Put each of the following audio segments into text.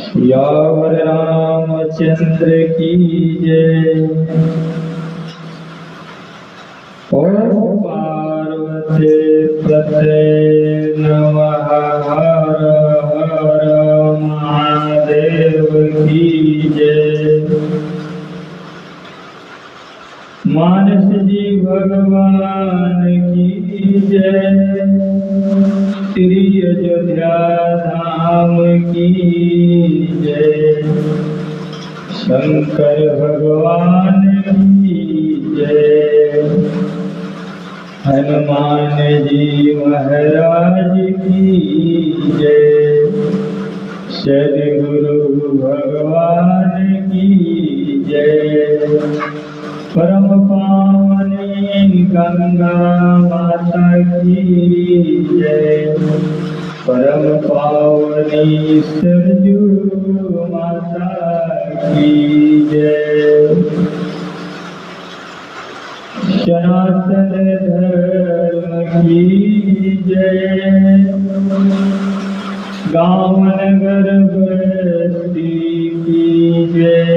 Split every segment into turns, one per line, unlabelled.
यावर रामचंद्र की जय। ओ पार्वती पते नमः। हर हर महादेव की जय। मानस जी भगवान की जय। श्री अयोध्या धाम की जय। शंकर भगवान की जय। हनुमान जी महाराज की जय। सद्गुरु भगवान की जय। परम पावनी गंगा माता की जय। परम पावनी सरजू माता की जय। सनातन धर्म की जय। गाँव नगर बस्ती की जय।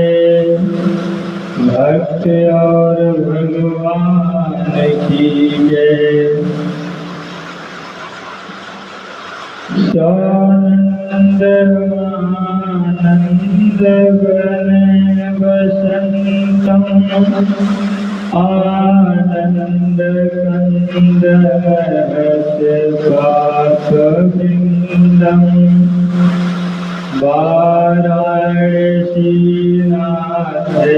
भक्त और भगवान की जय। स्वानंद आनंद गण वसंतम आनंद कंद पापविंदम वाराणसी नाथनाथम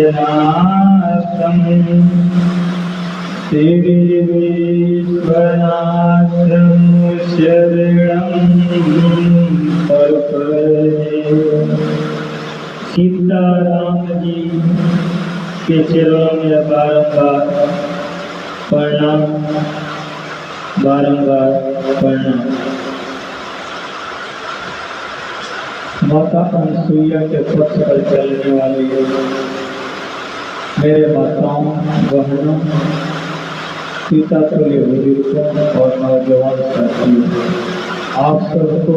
श्री विश्वनाथम शरणं प्रपद्ये। सीताराम जी के चरणों में बारंबार प्रणाम, बारंबार प्रणाम। माता अनसुईया के पक्ष पर चलने वाले मेरे माताओं, बहनों, पिता तुल्य बुजुर्गों और नौजवान साथियों, आप सबको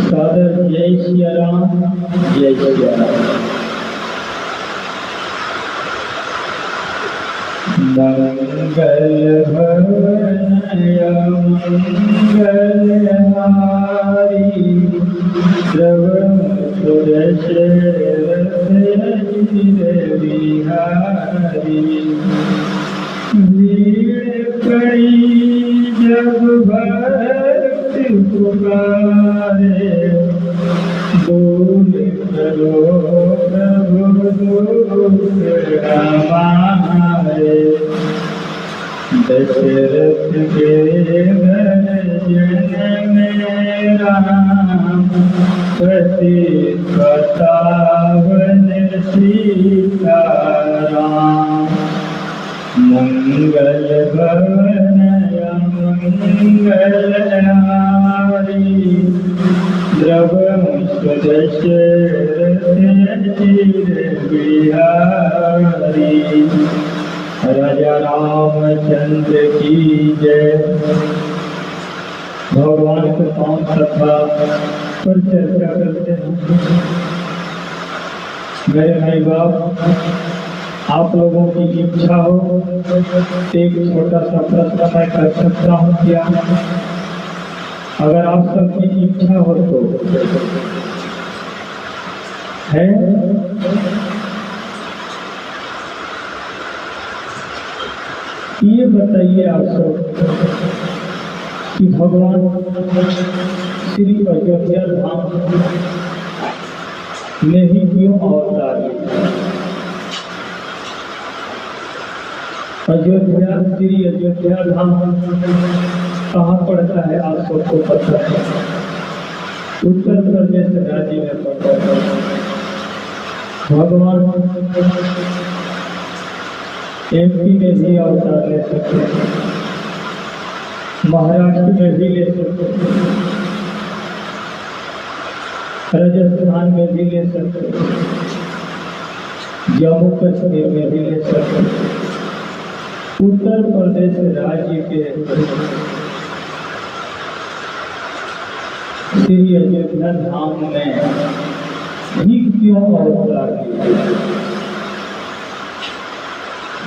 सादर जय सिया राम, जय सिया राम। मंगल भवनय मंगलहारी श्रवण बिहारी। भीड़ पड़ी जब भक्त पुकारे, दूर करो प्रभु दुख हमारे। दशरथ के घर जन में राम, पति बतावन सीता राम। मंगल भवनय मंगलहारी द्रवंश दशरथ बिहारी। राजा रामचंद्र की जय। भगवान के पांच सत्ता पर चर्चा करते हैं। मेरे भाई बाप, आप लोगों की इच्छा हो एक छोटा सा प्रश्न मैं कर सकता हूँ क्या? अगर आप सबकी इच्छा हो तो है। ये बताइए आप सब कि भगवान श्री अयोध्या धाम में ही क्यों अवतार लिए? अयोध्या, श्री अयोध्या धाम कहाँ पड़ता है आप सबको पता है? उत्तर प्रदेश राज्य में पड़ता है। भगवान एमपी में भी अवतार ले सकते हैं, महाराष्ट्र में भी ले सकते हैं, राजस्थान में भी ले सकते हैं, जम्मू कश्मीर में भी ले सकते हैं। उत्तर प्रदेश राज्य के श्री अयोध्या धाम में भी क्यों अवतार लिया।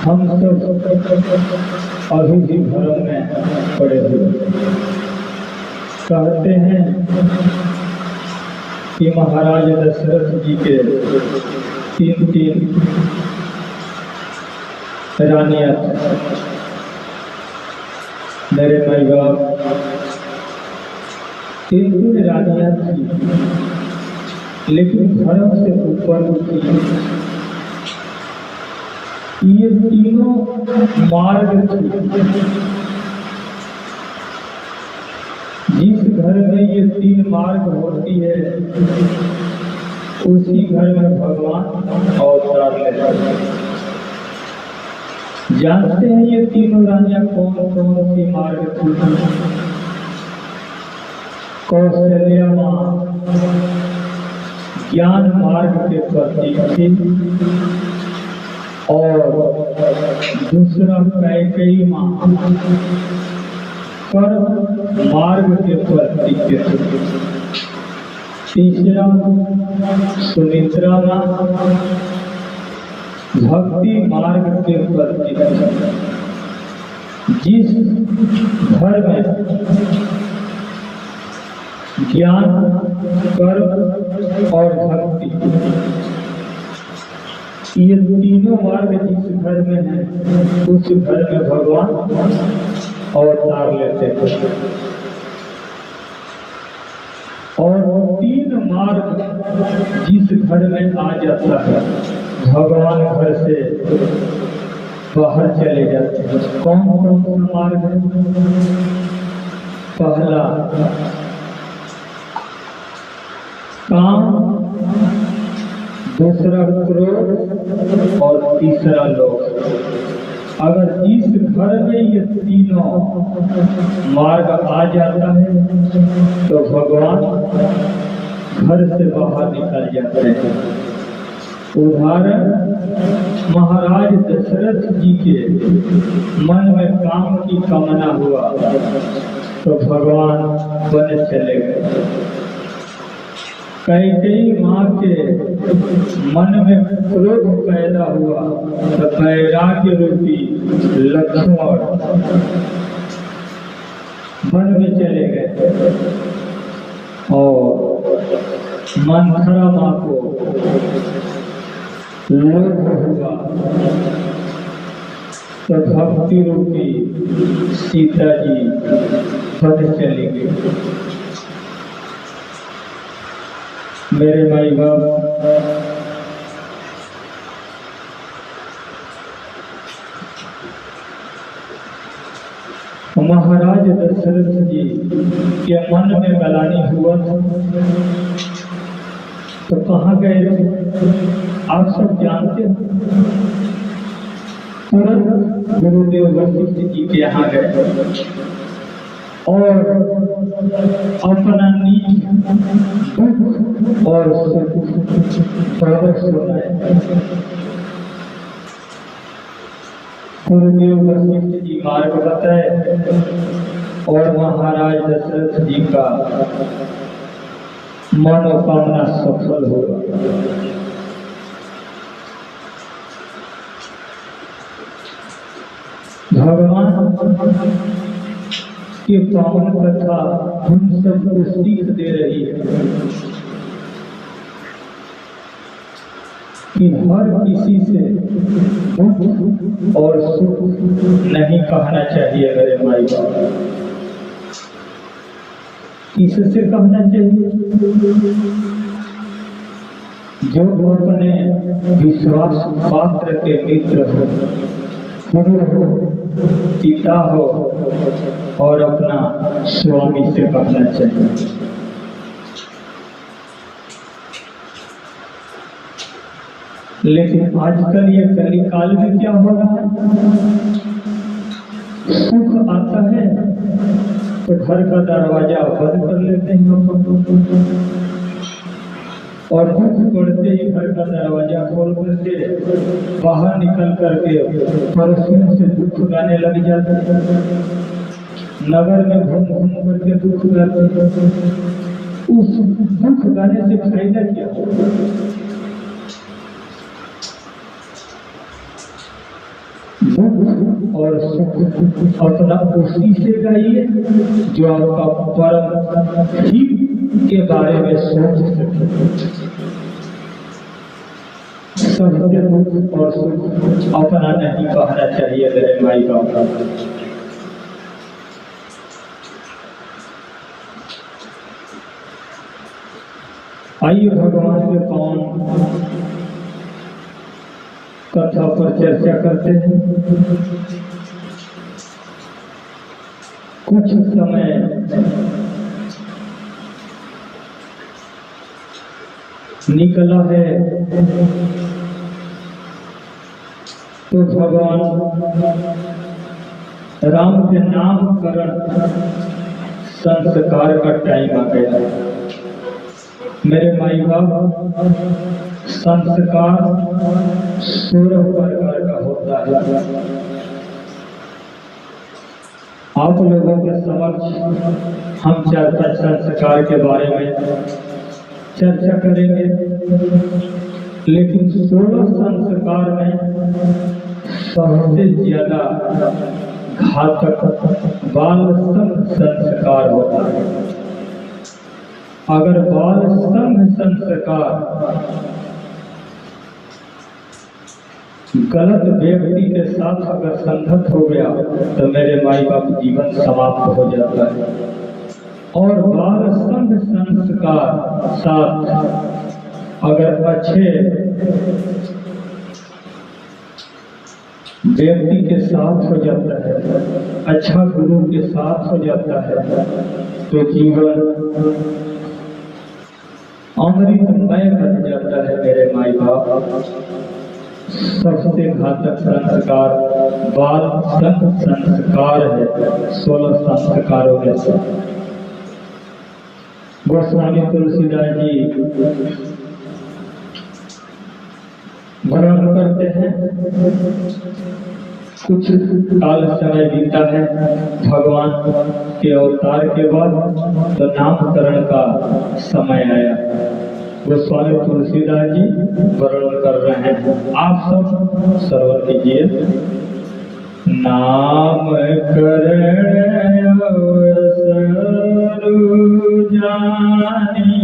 हम सब अभी भी भ्रम में पड़े हुए कहते हैं कि महाराज दशरथ जी के तीन रानियां मेरे माई बाप तीन रानियां थी, लेकिन धर्म से ऊपर थी। ये तीनों मार्ग थे। जिस घर में ये तीन मार्ग होती है उसी घर में भगवान अवतार लेते हैं। जानते हैं ये तीनों रानियां कौन कौन सी मार्ग थी? कौशल्या माँ ज्ञान मार्ग के प्रतीक थी और दूसरा कैकेयी माँ कर्म मार्ग के प्रतीक थे। तीसरा सुमित्रा माँ भक्ति मार्ग के प्रतीक है। जिस घर में ज्ञान कर्म और भक्ति ये तीनों मार्ग जिस घर में है उस घर में भगवान अवतार लेते हैं। और तीन मार्ग जिस घर में आ जाता है भगवान घर से बाहर चले जाते हैं। कौन कौन सा मार्ग है? पहला काम, दूसरा क्रोध और तीसरा लोभ। अगर जिस घर में ये तीनों मार्ग आ जाता है तो भगवान घर से बाहर निकल जाते हैं। उदाहरण, महाराज दशरथ जी के मन में काम की कामना हुआ तो भगवान वन चले गए। कैकेयी माँ के मन में क्रोध पैदा हुआ तो वैराग्य रूपी लक्ष्मण वन में चले गए। और मंथरा माँ को लोभ हुआ तो भक्ति रूपी सीता जी वन चली गई। मेरे माई बाप, महाराज दशरथ जी के मन में गलानी हुआ तो कहाँ गए थे? आप सब जानते हो। तुरंत गुरुदेव वशिष्ठ जी के यहाँ गए और अपना नीच दुख और सुख सुनाए। गुरुदेव वशिष्ठ जी मार्ग बताए और महाराज दशरथ जी का मनोकामना सफल होगा। भगवान की पावन कथा हम सबको सीख दे रही है कि हर किसी से दुख और सुख नहीं कहना चाहिए। मेरे माई बाप, किससे कहना चाहिए? जो अपने विश्वास पात्र के मित्र हो, गुरु हो, पिता हो और अपना स्वामी से कहना चाहिए। लेकिन आजकल ये कलिकाल में क्या हो रहा है? सुख आता है तो घर का दरवाजा बंद कर लेते हैं और दुख पड़ते ही घर का दरवाजा खोल करके बाहर निकल करके पड़ोसियों से दुख गाने लग जाते हैं। नगर में घूम घूम करके दुख गाते हैं। उस दुख गाने से फायदा क्या होगा? दुख और सुख अपना उसी से गाइए जो आपका परम हित के बारे में सोच सके। सबसे दुख और सुख अपना नहीं कहना चाहिए मेरे माई बाप। आइए भगवान के पावन कथा पर चर्चा करते हैं। कुछ समय निकला है तो भगवान राम के नामकरण संस्कार का टाइम आ गया। मेरे माई बाप, संस्कार 16 प्रकार का होता है। आप लोगों के समक्ष हम चर्चा संस्कार के बारे में चर्चा करेंगे, लेकिन 16 संस्कार में सबसे ज्यादा घातक बाल संघ संस्कार होता है। अगर बाल संघ संस्कार गलत व्यक्ति के साथ अगर संगत हो गया तो मेरे माई बाप जीवन समाप्त हो जाता है। और बाल संघ संस्कार साथ अगर अच्छे व्यक्ति के साथ हो जाता है, अच्छा गुरु के साथ हो जाता है, तो जीवन अमृतमय बन जाता है मेरे माई बाप। सबसे घातक संस्कार बाल संघ संस्कार है 16 संस्कारों में से। गोस्वामी तुलसीदास जी वर्णन करते हैं। कुछ काल समय बीता है भगवान के अवतार के बाद, तो नामकरण का समय आया। गोस्वामी तुलसीदास जी वर्णन कर रहे हैं, आप सब श्रवण कीजिए। नामकरण अवसर जानी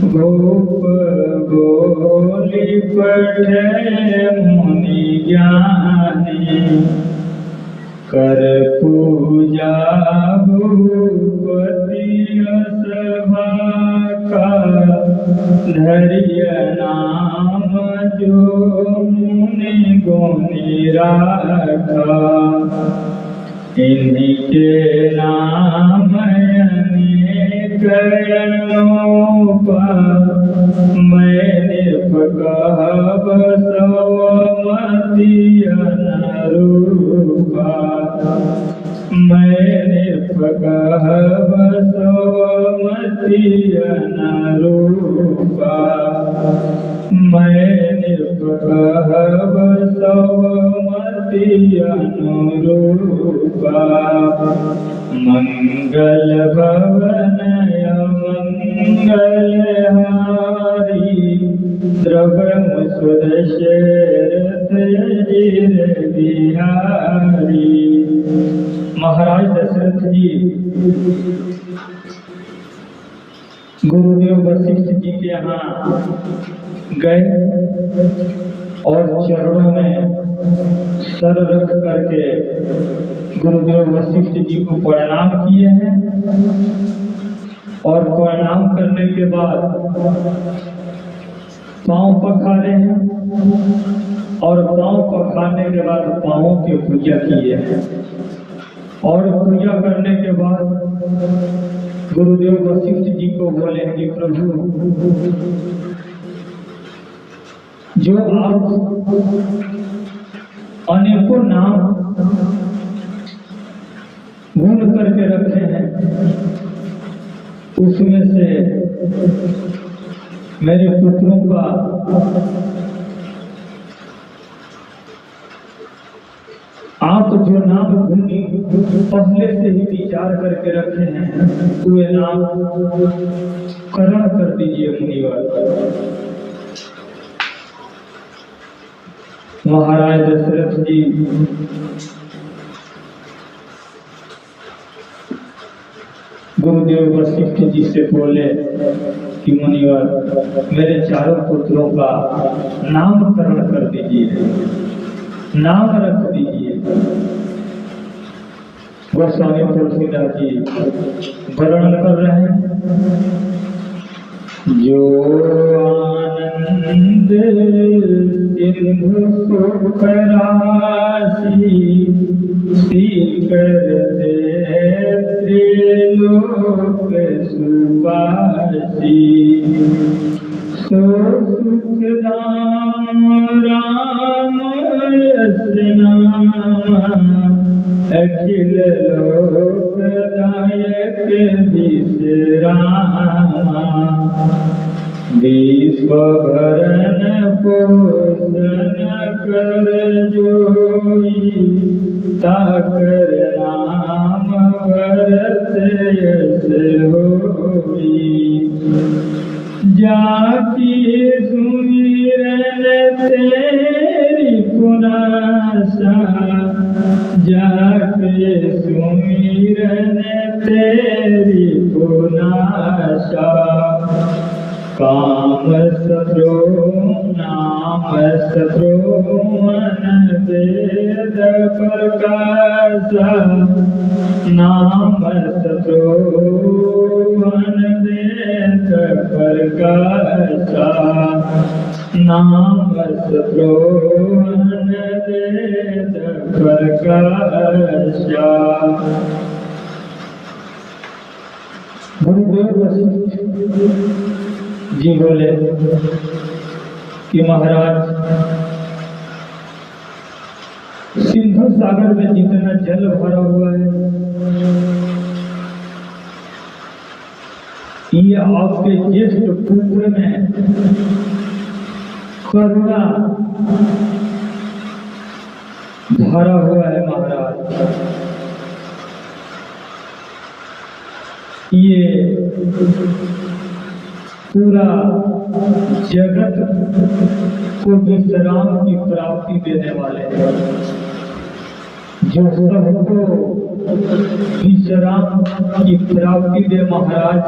भूप बोली पढ़े मुनि ज्ञानी कर पूजा भूपति सभा का धैर्य नाम जो मुनि गुणी राखा। इन्हीं के नाम अनेक मैं निर्भव सवमति अनुरूपा। मैं निर्भव सवमति अनुरूपा। मैं निर्भव सवमति अनुरूपा। मंगल भवन मंगल हारी द्रव्य सुदशरथ बिहारी। महाराज दशरथ जी गुरुदेव वशिष्ठ जी के यहाँ गए और चरणों में सर रख करके गुरुदेव वशिष्ठ जी को प्रणाम किए हैं। और प्रणाम करने के बाद पांव पखारे हैं और पांव पखारने के बाद पांवों की पूजा किए हैं। और पूजा करने के बाद गुरुदेव वशिष्ठ जी को बोले कि प्रभु, जो आप अनेकों नाम गुण करके रखे हैं, उसमें से मेरे पुत्रों का आप जो नाम भूमि पहले से ही विचार करके रखे हैं वे नाम करण कर दीजिए मुनिवर। महाराज दशरथ जी गुरुदेव वशिष्ठ जी से बोले कि मुनिवर मेरे चारों पुत्रों का नामकरण कर दीजिए, नाम रख दीजिए। गोस्वामी तुलसीदास जी वर्णन कर रहे हैं, जो आनंद सिंधु सुख राशि सीकर दे त्रिलोक सुवासी, सो सुख राम रसना अखिल लोकदायक विश्रामा, विश्व भरण पोषण कर जोई, ताकर नाम भरत यश होई, जाति सुमिरन तेरी पुनासा, जाके सुमिरन तेरी पुनासा, काम सत्रो नाम सत्रो मन वेद प्रकाशा, नाम सत्रो मन वेद प्रकाशा, नाम सत्रो मन वेद प्रकाशा। गुरुदेव वशिष्ठ जी बोले कि महाराज सिंधु सागर में जितना जल भरा हुआ है ये आपके ज्येष्ठ पुत्र में करुणा भरा हुआ है महाराज। ये पूरा जगत को विश्राम की प्राप्ति देने वाले हैं, जो सबको विश्राम की प्राप्ति दे महाराज,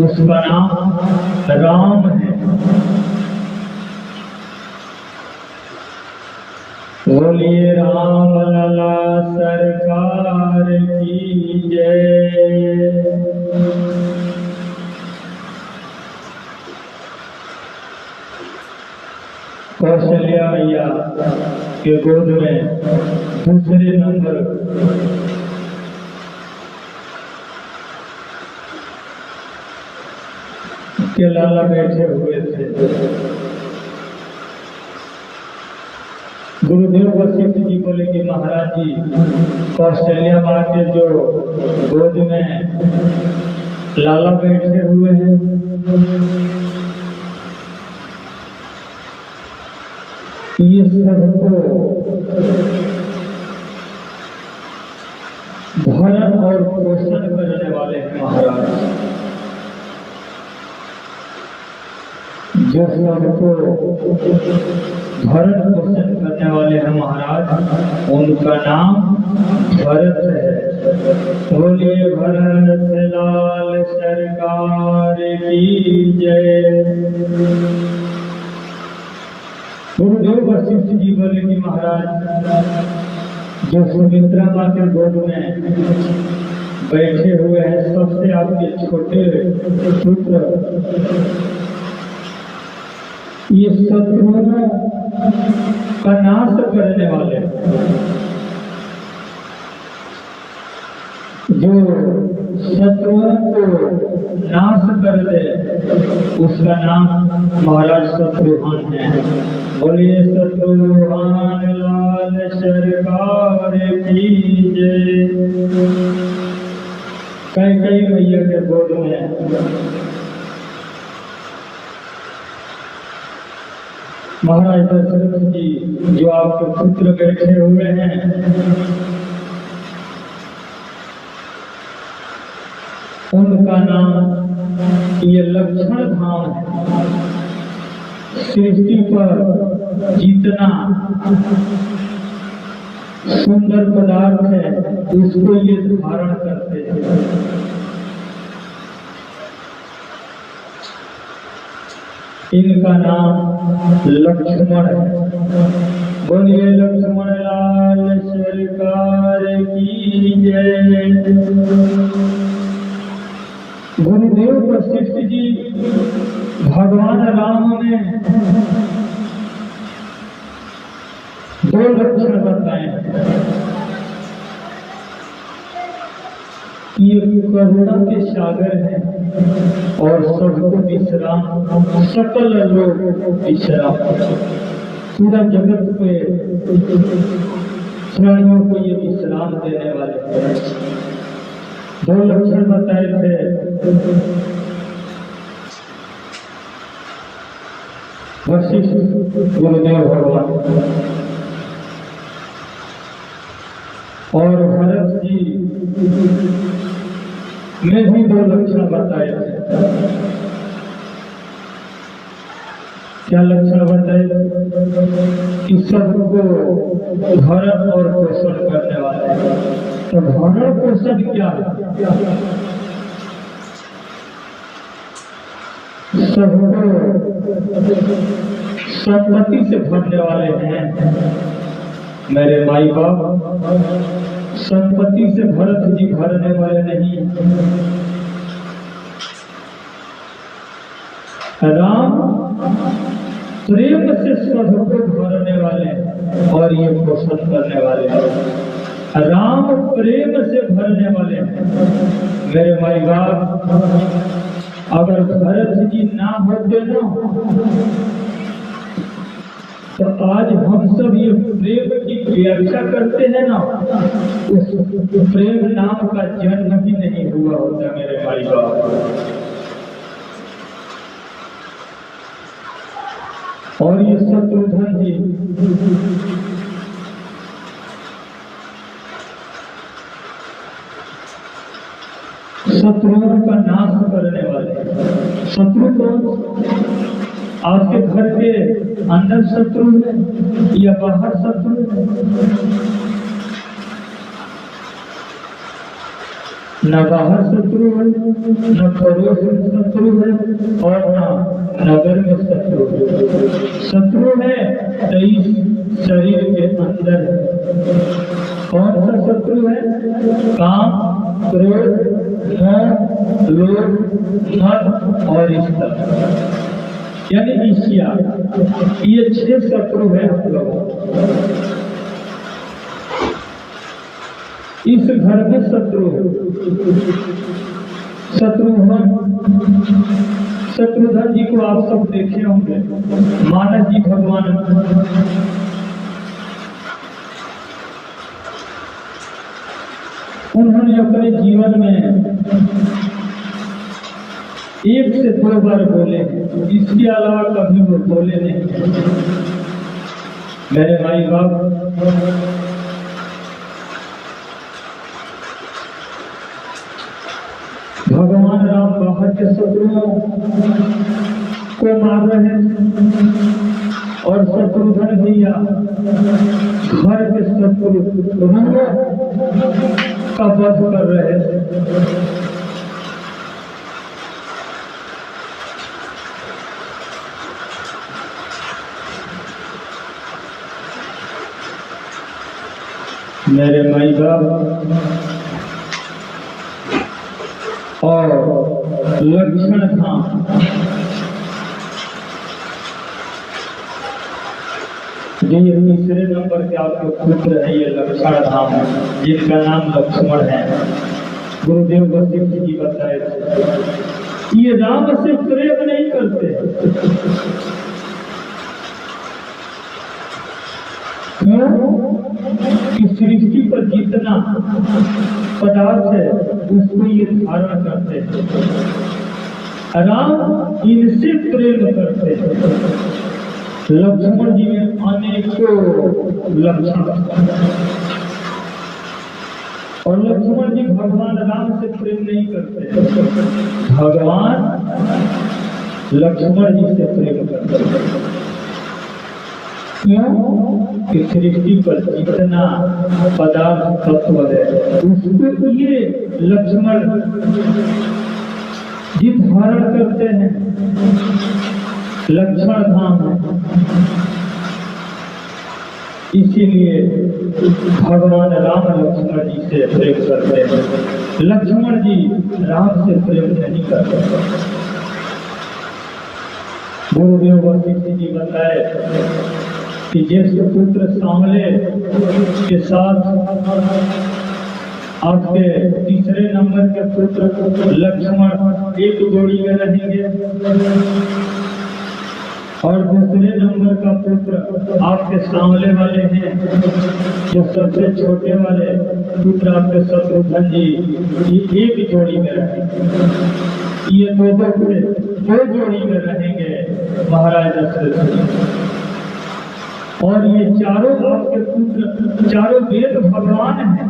उसका नाम राम है। बोलिए राम लला सरकार की जय। कौशल्या मैया के गोद में दूसरे नंबर के लाला बैठे हुए थे। गुरुदेव वशिष्ठ जी बोले कि महाराज जी कौशल्या माँ के जो गोद में लाला बैठे हुए हैं ये सबको भरण और पोषण करने वाले हैं महाराज, जो सबको भरण पोषण करने वाले हैं महाराज, उनका नाम भरत है। बोलिए भरत लाल सरकार की जय। गुरुदेव वशिष्ठ जी बोले कि महाराज जो सुमित्रा माँ के गोद में बैठे हुए हैं सबसे आपके छोटे पुत्र ये शत्रुओं का नाश करने वाले, जो शत्रुओं को नाश कर दे उसका नाम महाराज शत्रुघ्न है। बोलिए शत्रुघ्न लाल सरकार की जय। कई मैया के गोद में महाराज दशरथ जी जो आपके पुत्र बैठे हुए हैं, ये सब को भरण और पोषण करने वाले हैं महाराज, जो सबको भरण और पोषण करने वाले हैं महाराज, उनका नाम भरत है। बोलिए भरत लाल सरकार की जय। कई मैया के गोद में महाराज दशरथ जी जो आपके पुत्र बैठे हुए हैं, ये सब को भरण और पोषण करने वाले हैं महाराज, उनका नाम उनका नाम ये लक्षण धाम है। सृष्टि पर जितना सुंदर पदार्थ है उसको ये धारण करते हैं। इनका नाम लक्ष्मण है। बोलिए लक्ष्मण लाल सरकार की जय। गुरुदेव वशिष्ठ जी भगवान राम ने दो लक्षण बताए। ये करुणा के सागर हैं और सबको विश्राम, सकल लोग विश्राम, पूरा जगत पे प्राणियों को ये विश्राम देने वाले हैं। दो लक्षण बताए थे वशिष्ठ गुरुदेव भगवान और भरत जी ने भी दो लक्षण बताए थे। क्या लक्षण बताए? कि सबको भरण और पोषण करने वाले। तो भरण पोषण क्या है? सबको संपत्ति से भरने वाले हैं मेरे माई बाप। संपत्ति से भरत जी भरने वाले नहीं। राम प्रेम से सबको भरने वाले और ये पोषण करने वाले हैं। राम प्रेम से भरने वाले हैं मेरे माई बाप। अगर भरत जी ना होते ना तो आज हम सब ये प्रेम की व्याख्या करते हैं ना, उस प्रेम नाम का जन्म भी नहीं हुआ होता मेरे भाई बाप। और ये शत्रुघ्न जी शत्रुओं का नाश करने वाले। शत्रु कौन? आपके घर के अंदर शत्रु है या बाहर शत्रु है? न बाहर शत्रु है, न पड़ोस में शत्रु है और न नगर में शत्रु है। शत्रु है तो इस शरीर के अंदर है। कौन सा शत्रु है? काम, क्रोध, मोह, लोभ, मद और इष्ट यानी ईर्ष्या। ये 6 शत्रु है हम लोगों। इस घर में शत्रुघ्न जी को आप सब देखे होंगे। मानव जी भगवान उन्होंने अपने जीवन में 1 से 2 बार बोले, इसके अलावा कभी वो बोले नहीं मेरे भाई बाप। भगवान राम बाहर के शत्रुओं को मार रहे हैं और शत्रुघ्न भैया घर के शत्रुओं का वध कर रहे हैं। मेरे माई बाप और लक्षण धाम ये तीसरे नंबर के आपके पुत्र है। ये लक्षण धाम जिनका नाम लक्ष्मण है। गुरुदेव वशिष्ठ जी बताए थे ये राम से प्रेम नहीं करते। इस सृष्टि पर जितना पदार्थ है उसको ये धारण करते हैं। राम इनसे प्रेम करते हैं। लक्ष्मण जी में अनेकों लक्षण और लक्ष्मण जी भगवान राम से प्रेम नहीं करते, भगवान लक्ष्मण जी से प्रेम करते। क्यों कि सृष्टि पर जितना पदार्थ तत्व है उसको ये लक्ष्मण जी धारण करते हैं, लक्ष्मण धाम है। इसीलिए भगवान राम लक्ष्मण जी से प्रेम करते हैं, लक्ष्मण जी राम से प्रेम नहीं करते। गुरुदेव वशिष्ठ जी बताए कि जैसे पुत्र सांवले के साथ आपके तीसरे नंबर के पुत्र लक्ष्मण एक जोड़ी में रहेंगे और दूसरे नंबर का पुत्र आपके सांवले वाले हैं, जो सबसे छोटे वाले पुत्र आपके शत्रुघ्न जी, ये एक जोड़ी में रहेंगे। ये दो जोड़ी में रहेंगे महाराज दशरथ जी। और ये चारों आपके पुत्र चारों वेद भगवान हैं,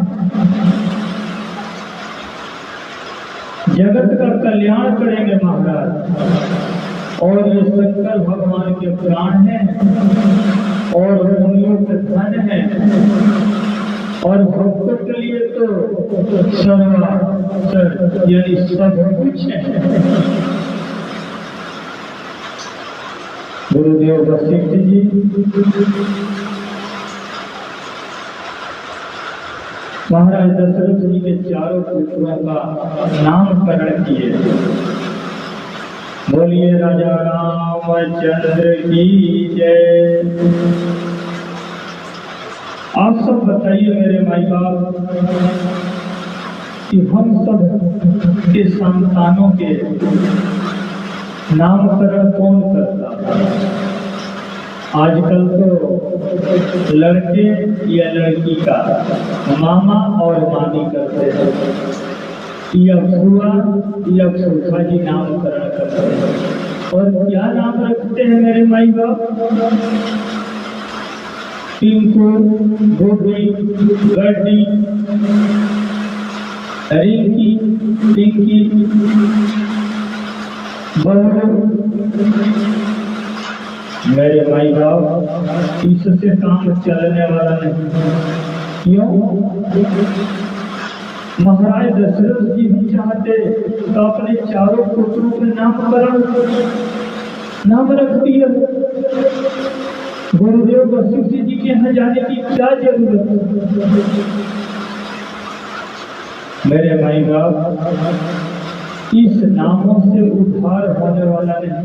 जगत का कल्याण करेंगे महाराज। और ये शंकर भगवान के प्राण हैं और मुनियों के धन हैं और भक्तों के लिए तो सर्व यानी सब कुछ है। गुरुदेव वशिष्ठ जी महाराज दशरथ जी के चारों पुत्रों का नामकरण किए। बोलिए राजा रामचंद्र की जय। आप सब बताइए मेरे माई बाप कि हम सब के संतानों के नामकरण कौन करता? आजकल तो लड़के या लड़की का मामा और मामी करते हैं, या फुआ या फूफा जी नामकरण करते हैं। और क्या नाम रखते हैं मेरे माई बाप? टिंकू, गोभी, गड्डी, रिंकी, पिंकी, मेरे भाई बाप इससे काम चलने वाला नहीं। क्यों? महाराज दशरथ जी भी चाहते तो अपने चारों पुत्रों के नाम रख दिया। गुरुदेव वशिष्ठ जी के यहाँ जाने की क्या जरूरत है? मेरे भाई बाप इस नामों से उद्धार होने वाला नहीं।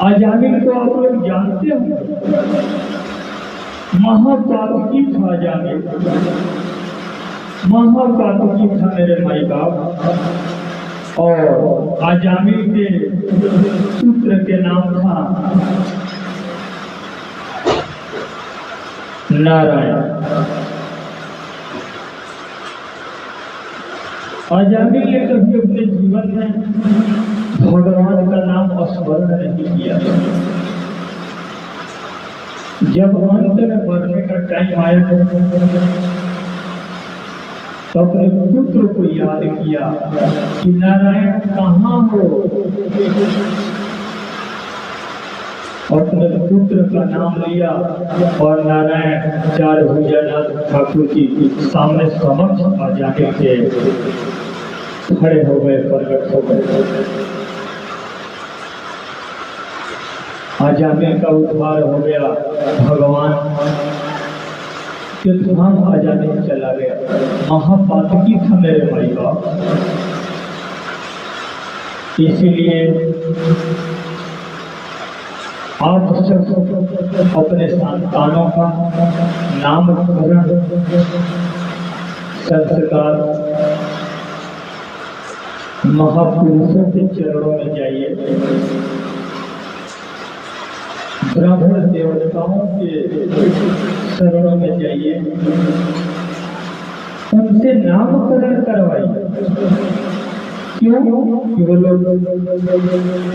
अजामिल को आप लोग जानते हो, महापातकी था अजामिल, महापातकी था मेरे माई बाप। और अजामिल के पुत्र के नाम था नारायण। अजामिल ने कभी अपने जीवन में भगवान का नाम स्मरण नहीं किया। जब अंत में मरने का टाइम आया तो अपने पुत्र को याद किया कि नारायण कहाँ हो। अपने पुत्र का नाम लिया और नारायण चार भुजानाथ ठाकुर की सामने समक्ष आ जाके खड़े हो गए, प्रकट हो गए। अजामिल का उद्धार हो गया, भगवान के धाम अजामिल चला गया। महापातकी था मेरे भाई बाप। इसीलिए आप सब अपने संतानों का नामकरण संस्कार महापुरुषों के चरणों में जाइए, ब्राह्मण देवताओं के शरणों में जाइए, उनसे नामकरण करवाइए। क्यों? कि वो लोग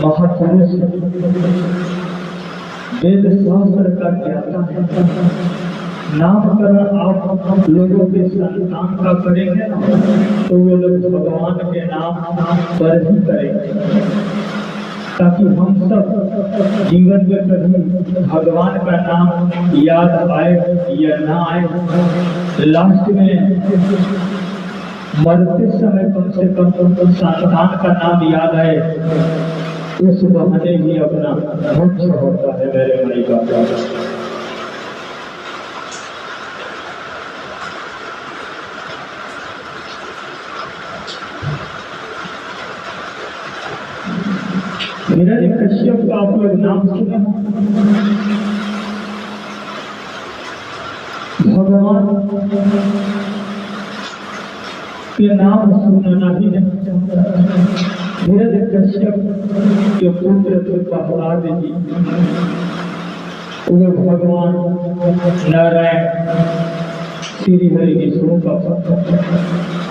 महापुरुष वेद शास्त्र का ज्ञाता है, नामकरण आप लोगों के संतान का करेंगे ना, तो वो लोग भगवान के नाम पर ही करेंगे, ताकि हम सब जीवन में कभी भगवान का नाम याद आए या ना आए, लास्ट में मरते समय कम से कम संतान का नाम याद आए, उस बहाने ही अपना मोक्ष होता है मेरे भाई का। हिरण्यकश्यप का आप लोग नाम सुना? भगवान के नाम सुनना ही नहीं चाहता। हिरण्यकश्यप के पुत्र थे प्रहलाद जी, वो भगवान नारायण श्री हरि विष्णु का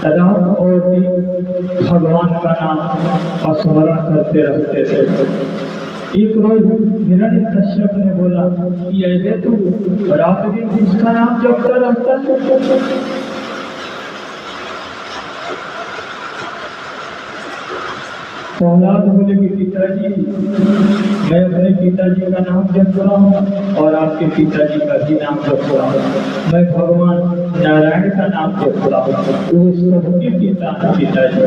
रात और दिन भगवान का नाम स्मरण करते रहते थे। एक रोज हिरण्यकश्यप ने बोला कि ऐसे तू रात दिन इसका नाम जपता रहता है। प्रहलाद बोले कि पिताजी, मैं अपने पिताजी का नाम जप रहा हूँ और आपके पिताजी का भी नाम जप रहा हूँ, मैं भगवान नारायण का नाम जप रहा हूँ, वो सबके पिता पिताजी।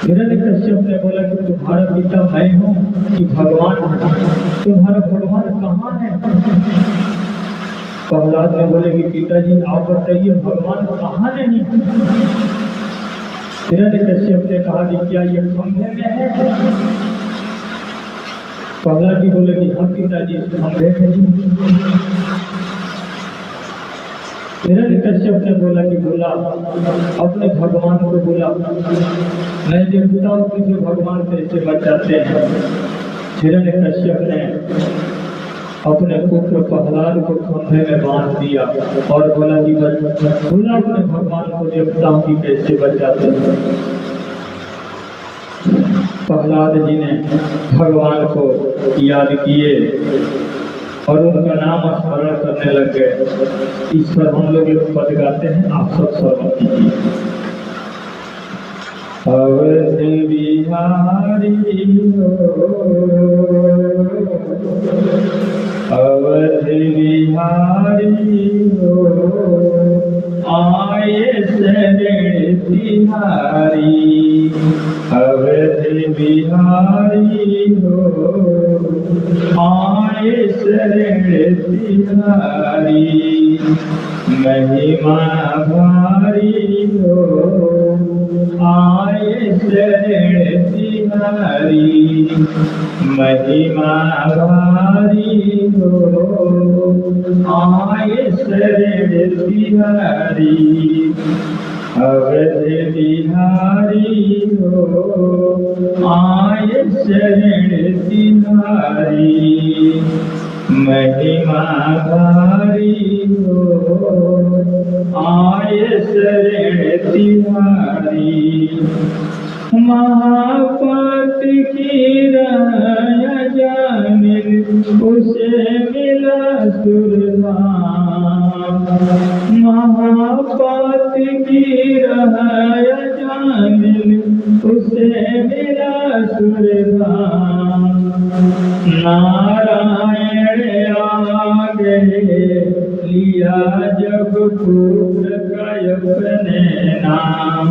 हिरण्यकश्यप ने बोला कि तुम्हारा पिता मैं हूँ कि भगवान? तुम्हारा भगवान कहाँ है? प्रहलाद ने बोले कि पिताजी आप बताइए भगवान कहाँ नहीं? हिरण्यकश्यप ने कहा कि क्या ये खंभे में है? प्रहलाद जी बोले कि हाँ पिताजी खंभे में। हिरण्यकश्यप ने बोला कि बोला अपने भगवान को बोला, मैं देखता हूँ कि जो भगवान कैसे बचाते हैं। हिरण्यकश्यप ने अपने पुत्र प्रहलाद को खंभे में बांध दिया और बोला कि बोला अपने भगवान को देखता हूँ कि कैसे बचाते हैं। प्रहलाद जी ने भगवान को याद किए और उनका नाम स्मरण करने लग गए। ईश्वर हम लोग एक पद गाते हैं, आप सब श्रवण कीजिए। अवधि बिहारी अवधि बिहारी हो, आए शरण तिहारी। अवधि बिहारी हो, आए शरण तिहारी। महिमा भारी हो, आए शरण तिहारी। महिमा भारी हो, आए शरण तिहारी। अवधि बिहारी हो, आए शरण तिहारी। महिमा भारी हो, आए शरण तिहारी। महापात की राया जामिल, उसे मिला सुरनाम। महापात की राया जामिल, उसे मिला सुरनाम। नारायण आ गए, लिया जब पुत्र का अपने नाम।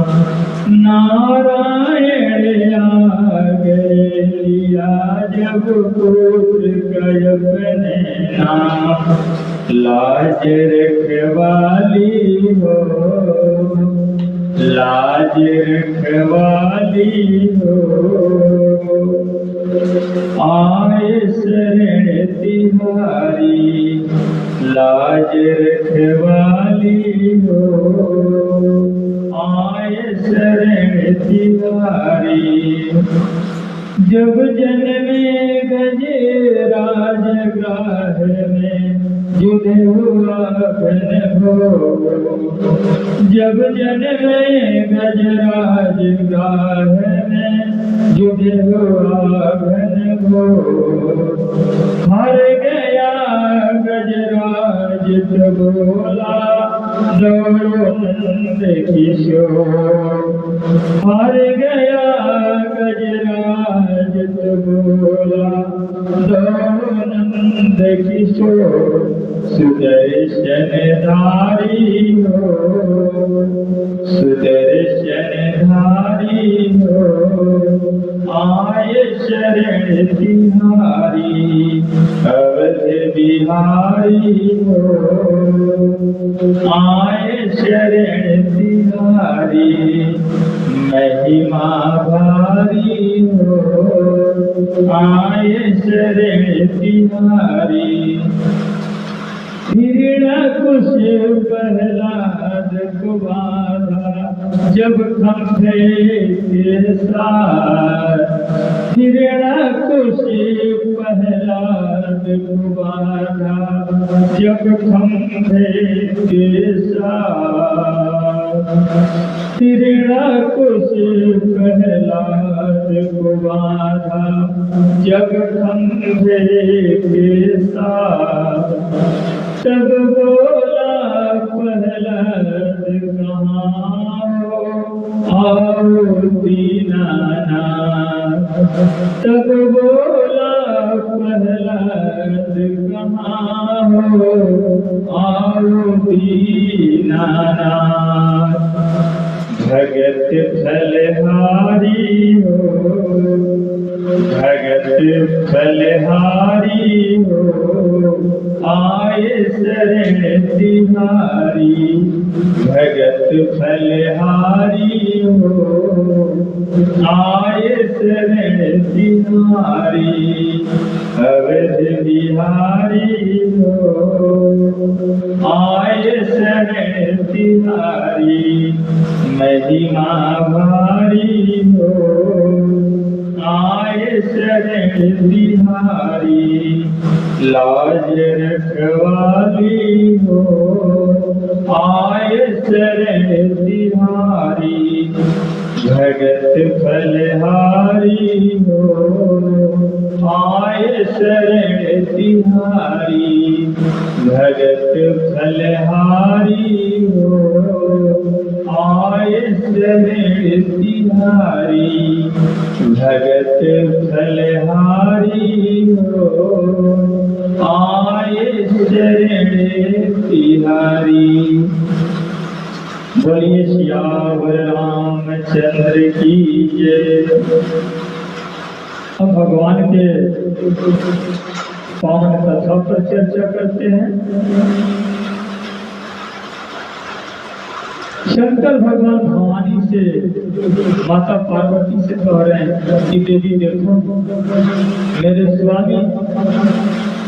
नारायण आ गए, लिया जब पुत्र का अपने नाम। लाज रखवाली हो, लाज रखवाली हो, आए शरण तिहारी। लाज रखवाली हो, आए शरण तिहारी। जब जन्मे गजे राजग्राह में, जुदे हुआ घन घोर, जब जन्मे गजराज गाह में, जुदे हुआ घन घोर, हार गया गजराज तो बोला दौड़ो नंद किशोर, हार गया गजराज तो बोला दौड़ो नंद किशोर, सुदर्शन धारी हो, सुदर्शन धारी हो, आए शरण तिहारी, अवध बिहारी हो, आए शरण तिहारी, महिमा भारी हो, आए शरण तिहारी। हिरण्यकुश प्रहलाद को बाधा, जब खंभे के साथ, हिरण्यकुश प्रहलाद को बाधा, जब खंभे के साथ, हिरण्यकुश प्रहलाद को बाधा, जब खंभे के साथ, तब बोला प्रहलाद कहाँ हो आओ दीनानाथ, तब बोला प्रहलाद कहाँ हो आओ दीनानाथ, भगत फलहारी हो, भगत फलहारी हो, आए शरण तिहारी, भगत फलहारी हो, आए शरण तिहारी, अवध बिहारी हो, आए शरण तिहारी, महिमा भारी हो, आए शरण तिहारी, लाज रखवाली हो, आए शरण तिहारी, भगत फलहारी हो, आए शरण तिहारी, भगत फलहारी हो, आए शरण तिहारी, भगत फलहारी हो, आए शरण तिहारी। बोलिए सियावर रामचंद्र की जय। हम भगवान के पावन कथा पर चर्चा करते हैं। शंकर भगवान भवानी से, माता पार्वती से कह रहे हैं कि देवी देखो, मेरे स्वामी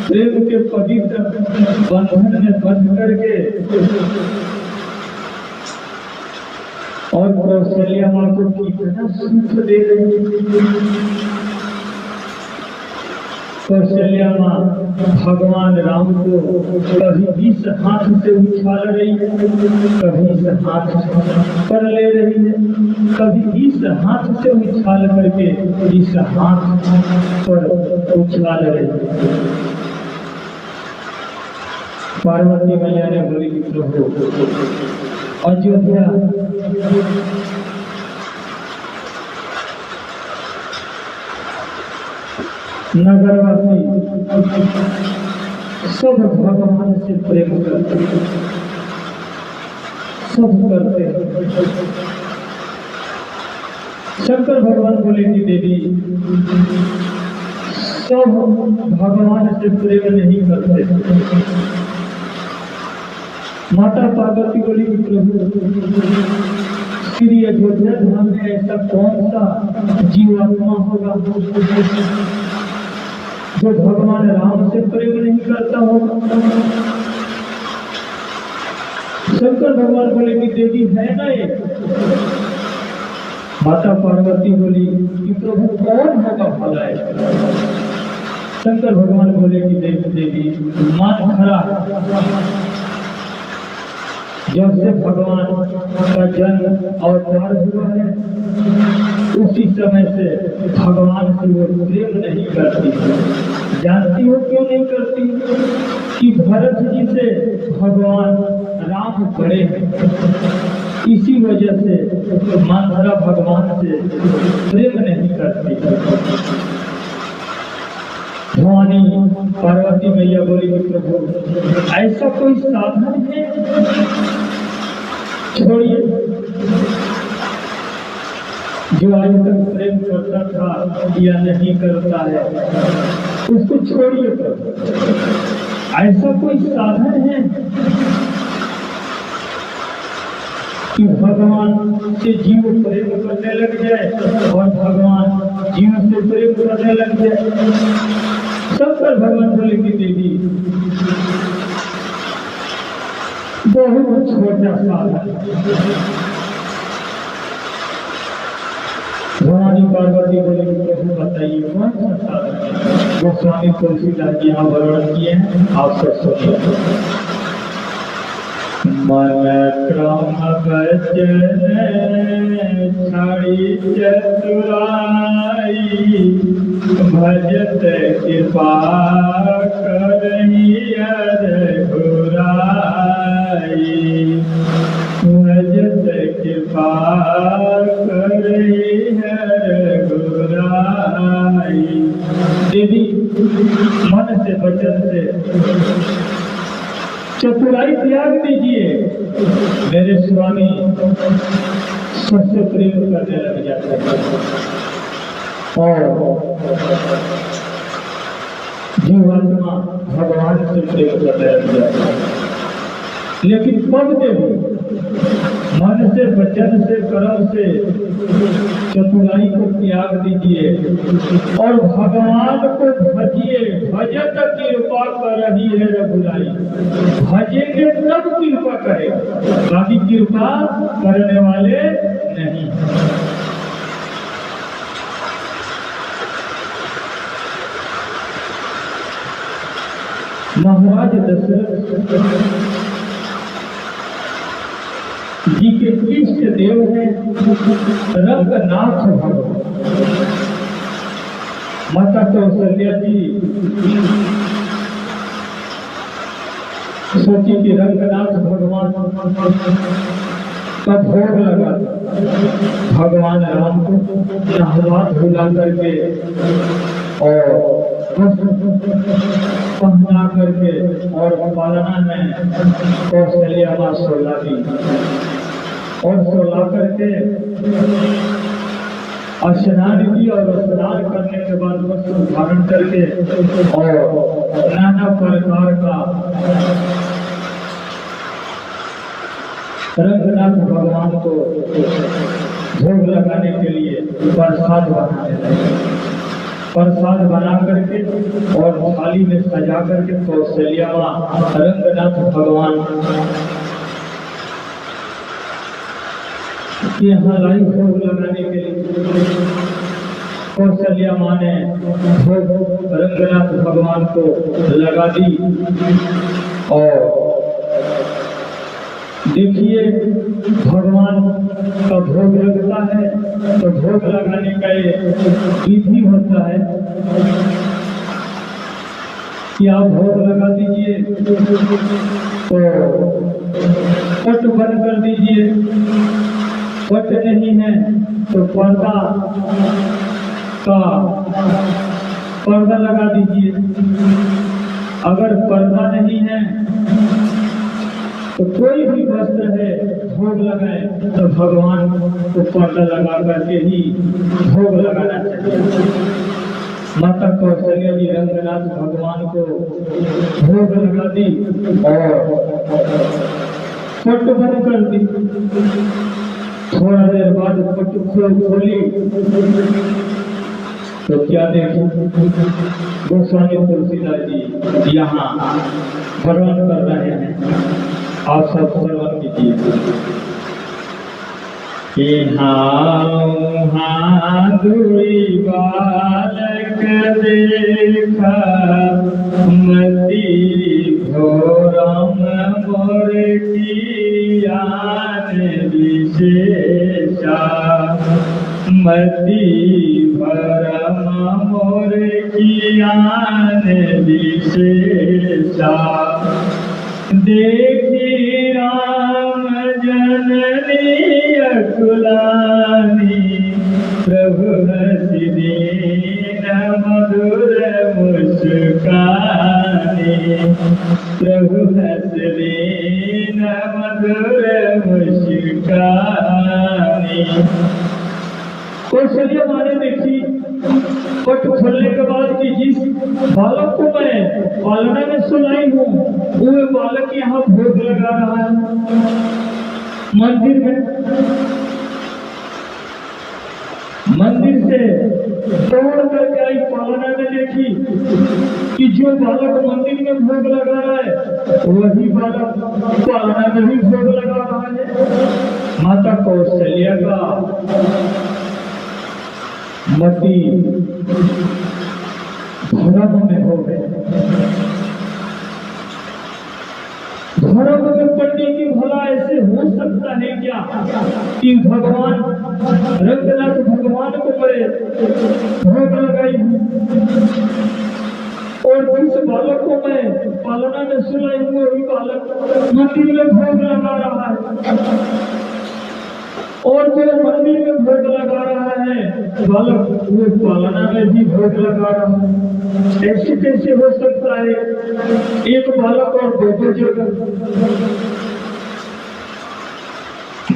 प्रेम के पवित्र बंधन में बंध करके और कौशल्या माँ को कितना सुख दे रही है। कौशल्या माँ भगवान राम को कभी इस हाथ से उछाल रही है, कभी इस हाथ पर ले रही है, कभी इस हाथ से उछाल करके इस हाथ पर उछाल रही है। पार्वती मैया ने बोली कि प्रभु अयोध्या नगरवासी सब भगवान से प्रेम करते, सब करते। शंकर भगवान बोले कि देवी सब भगवान से प्रेम नहीं करते। माता पार्वती बोली कि प्रभु श्री अयोध्या धाम में ऐसा कौन सा जीवात्मा होगा जो भगवान राम से प्रेम नहीं करता होगा। शंकर भगवान बोले कि देवी है ना ये। माता पार्वती बोली कि प्रभु कौन होगा भला है। शंकर भगवान बोले कि देवी मन खड़ा जब से भगवान का जन्म अवतार हुआ है उसी समय से भगवान से वो प्रेम नहीं करती। जानती हो क्यों नहीं करती? कि भरत जी से भगवान राम बड़े हैं, इसी वजह से मंथरा भगवान से प्रेम नहीं करती। भवानी पार्वती मैया बोली कि प्रभु ऐसा कोई साधन है? छोड़िए, जो आज तक प्रेम करता था या नहीं करता है उसको छोड़िए। ऐसा कोई साधन है कि भगवान से जीव प्रेम करने लग जाए और भगवान जीव से प्रेम करने लग जाए? शंकर भगवान बोले कि देवी बहुत छोटा साधन। भवानी पार्वती बोले कि प्रभु बताइए कौन सा साधन है? गोस्वामी तुलसीदास जी यहाँ वर्णन किए हैं, आप सब सुनिए। मन क्रम बचन छड़ी चतुराई भजत कृपा करही रघुराई भजत कृपा करही रघुराई। देवी मन से वचन से चतुराई त्याग दीजिए, मेरे स्वामी सबसे प्रेम करने लग जाते हैं और जीवात्मा भगवान से प्रेम करने लग जाते हैं। लेकिन कब देवी मन से वचन से कर्म से चतुराई को त्याग दीजिए और भगवान को भजिए। भजत कृपा करही है रघुराई, भजेंगे तब कृपा करेगा, बाकी कृपा करने वाले नहीं। महाराज दशरथ जी के इष्ट देव हैं रंगनाथ भगवान। माता कौशल्या जी सोची कि रंगनाथ भगवान का भोग लगा भगवान राम को नहवा धुला करके और पहना करके और पालना में कौशल्या माँ सोला दी और सोला करके स्नान की और स्नान करने के बाद वस्त्र धारण करके और नाना प्रकार का रंगनाथ भगवान को भोग लगाने के लिए प्रसाद बनाने लगे। प्रसाद बना करके और थाली में सजा करके कौशल्या माँ रंगनाथ भगवान यहाँ लाई भोग लगाने के लिए। कौशल्या माँ ने भोग रंगनाथ भगवान को लगा दी और देखिए भगवान का भोग लगता है तो भोग लगाने का विधि होता है कि आप भोग लगा दीजिए तो पट बंद कर दीजिए, पट नहीं है तो पर्दा लगा दीजिए। अगर पर्दा नहीं है तो कोई भी वस्त्र है भोग लगाए तो भगवान को पर्दा लगा करके ही भोग लगाना चाहिए। माता कौशल्या जी रंगनाथ भगवान को भोग लगा दी और पट बंद कर दी। थोड़ा देर बाद पट खोली तो क्या देखो गोस्वामी तुलसीदास जी यहाँ वर्णन कर रहे हैं, आप सब श्रवण कीजिए। दुई बालक देखा मती घोरम मोर कियान विशेषा मती भरम मोर कियान विशेषा देखी राम जननी अकुलानी प्रभु हंसी दीन मधुर मुस्कानी प्रभु हंसी दीन मधुर मुस्कानी। कौशल्या माँ ने देखी पट खोलने के बाद कि जिस बालक को मैं पालना में सुलाई हूँ वो बालक यहाँ भोग लगा रहा है मंदिर में। मंदिर से दौड़ करके आई, पालना में देखी कि जो बालक मंदिर में भोग लगा रहा है वही बालक पालना में भी भोग लगा रहा है। माता कौशल्या का मती धर्म में हो गए। धर्म में पढ़ने की भला ऐसे हो सकता है क्या कि भगवान रंगनाथ भगवान को मैं भोग लगाई हूँ और जिस बालक को मैं पालना में सुलाई हूँ वही बालक मंदिर में भोग लगा रहा है और जो मंदिर में भोग लगा रहा है बालक वो पालना में भी भोग लगा रहा है। ऐसे कैसे हो सकता है एक बालक और दो जगह?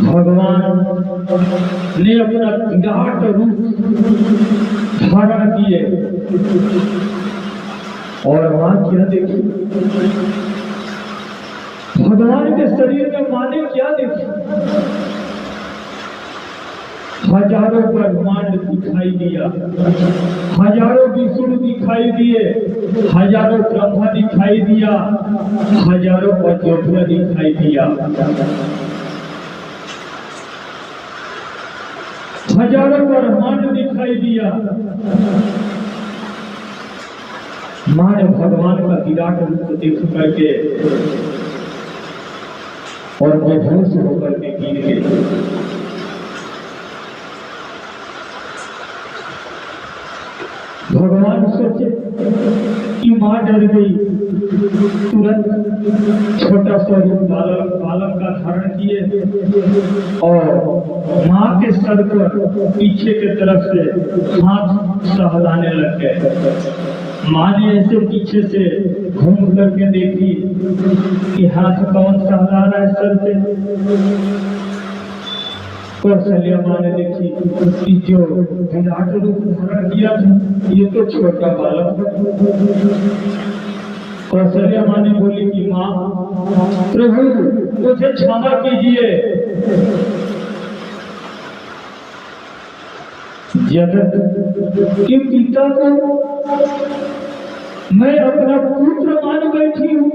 भगवान ने अपना विराट रूप धारण किए और वहां क्या देखी? भगवान के शरीर में माँ ने क्या देखी? हजारों ब्रह्मांड दिखाई दिया, हजारों विष्णु दिखाई दिए, हजारों ब्रह्मा दिखाई दिया, हजारों अयोध्या दिखाई दिया, हजारों ब्रह्मांड दिखाई दिया। माँ ने भगवान का विराट रूप देख करके और बेहोश होकर के गिर गई। भगवान सोचे कि माँ डर गई, तुरंत छोटा सा रूप बालक का धारण किए और माँ के सर पर पीछे के तरफ से हाथ सहलाने लग गए। माँ ने ऐसे पीछे से घूम करके देखी कि हाथ कौन सहला रहा है सर पे। कौशल्या माँ ने देखी कि जो विराट रूप धारण किया था ये तो छोटा बालक है। कौशल्या माँ ने बोली कि माँ प्रभु मुझे क्षमा कीजिए, जगत के पिता को मैं अपना पुत्र मान बैठी हूँ।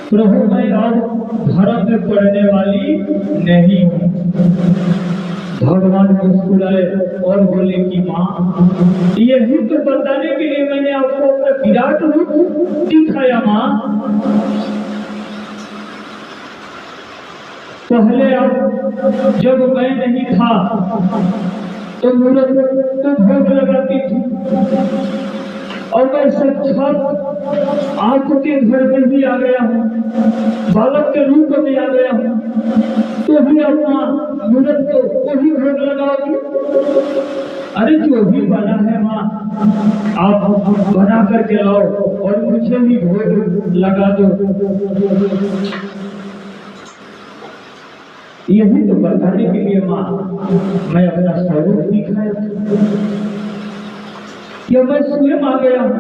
प्रभु मैं आज धर्म में पढ़ने वाली नहीं हूँ। भगवान मुस्कुराए और बोले कि माँ यही तो बताने के लिए मैंने आपको अपना विराट रूप दिखाया। माँ पहले आप जब मैं नहीं था तो मूर्त तो भोग लगाती थी और मैं साक्षात आपके घर में भी आ गया हूँ, बालक के रूप में आ गया हूँ, तो भी अपना मूर्त को वही भोग लगाओगी? अरे जो भी बना है माँ आप बना करके लाओ और मुझे भी भोग लगा दो। यही तो बताने के लिए माँ मैं अपना स्वरूप दिखाया कि मैं स्वयं आ गया हूँ।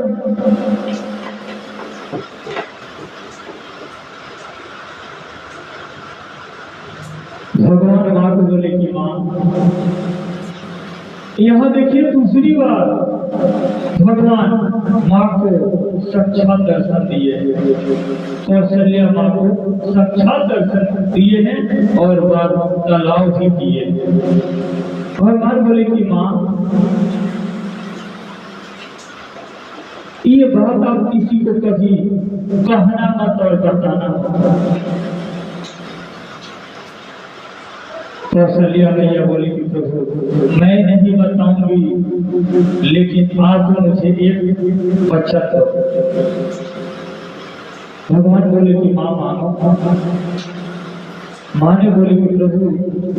भगवान माँ को बोले कि माँ यहाँ देखिए दूसरी बार भगवान माँ को साक्षात दर्शन दिए, कौशल्या माँ को साक्षात दर्शन दिए हैं और वार्तालाप भी किए। भगवान बोले कि माँ, ये बात आप किसी को कभी कहना मत और बताना। कौशल्या मैया बोली कि प्रभु मैं नहीं बताऊंगी, लेकिन आप मुझे एक बच्चा दो। भगवान बोले कि माँ मानो। माँ ने बोली कि प्रभु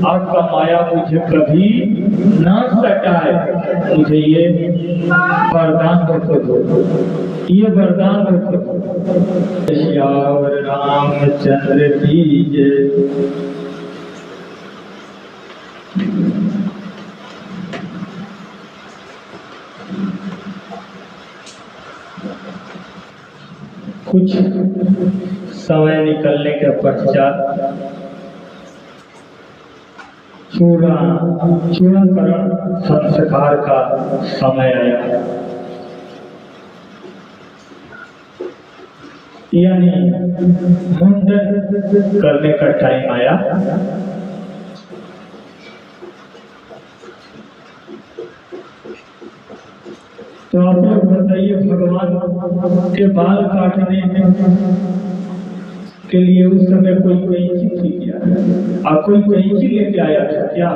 आपका माया मुझे कभी न सटाए, मुझे ये वरदान दो प्रभु, ये वरदान दो प्रभु। श्यावर रामचंद्र की जय। कुछ समय निकलने के पश्चात चूड़ाकरण संस्कार का समय आया, यानी मुंडन करने का टाइम आया। तो आप लोग बताइए, भगवान के बाल काटने के लिए उस समय कोई कैंची थी क्या? आप कोई कैंची लेके आया था क्या?